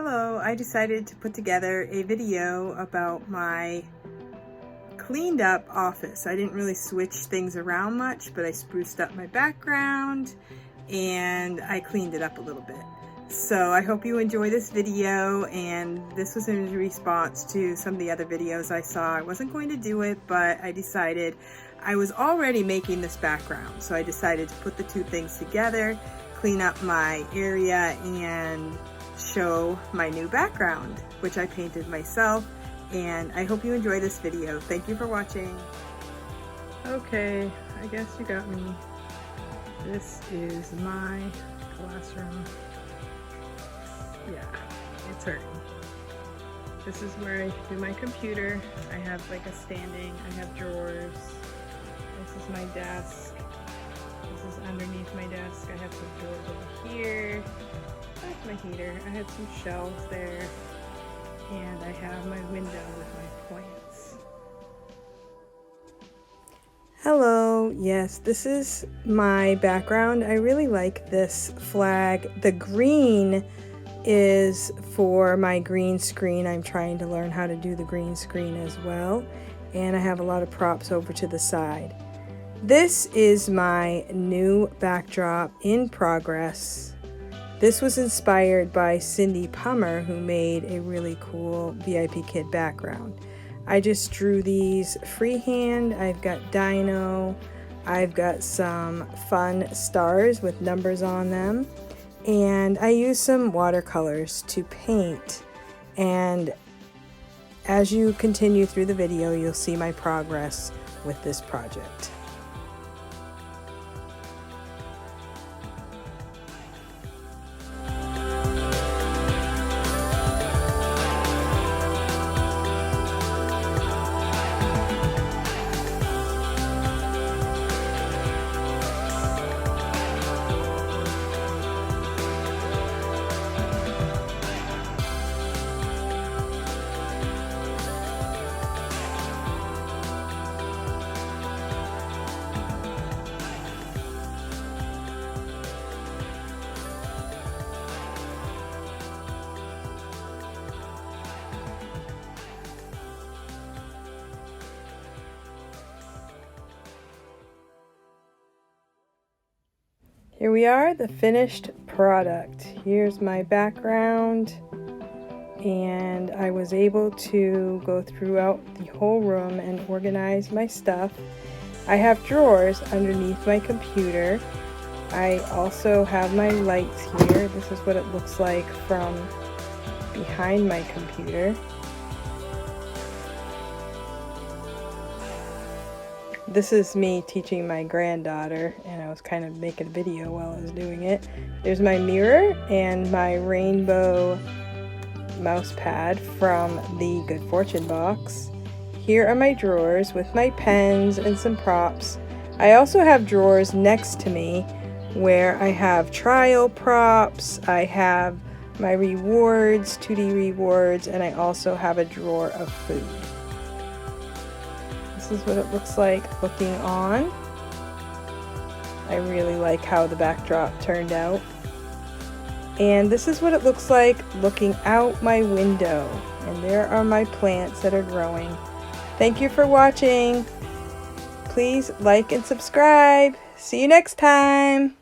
Hello, I decided to put together a video about my cleaned up office. I didn't really switch things around much, but I spruced up my background and I cleaned it up a little bit. So I hope you enjoy this video, and this was in response to some of the other videos I saw. I wasn't going to do it, but I decided I was already making this background. So I decided to put the two things together, clean up my area, and show my new background, which I painted myself. And I hope you enjoy this video. Thank you for watching. Okay, I guess you got me. This is my classroom. Yeah, it's hurting. This is where I do my computer. I have like a standing, I have drawers. This is my desk. This is underneath my desk. I have some drawers over here. That's my heater. I have some shelves there. And I have my window with my plants. Hello, yes, this is my background. I really like this flag. The green is for my green screen. I'm trying to learn how to do the green screen as well. And I have a lot of props over to the side. This is my new backdrop in progress. This was inspired by Cindy Pummer, who made a really cool VIP Kid background. I just drew these freehand. I've got dino. I've got some fun stars with numbers on them. And I used some watercolors to paint. And as you continue through the video, you'll see my progress with this project. Here we are, the finished product. Here's my background, and I was able to go throughout the whole room and organize my stuff. I have drawers underneath my computer. I also have my lights here. This is what it looks like from behind my computer. This is me teaching my granddaughter, and I was kind of making a video while I was doing it. There's my mirror and my rainbow mouse pad from the Good Fortune box. Here are my drawers with my pens and some props. I also have drawers next to me where I have trial props, I have my rewards, 2D rewards, and I also have a drawer of food. This is what it looks like looking on. I really like how the backdrop turned out. And this is what it looks like looking out my window. And there are my plants that are growing. Thank you for watching. Please like and subscribe. See you next time.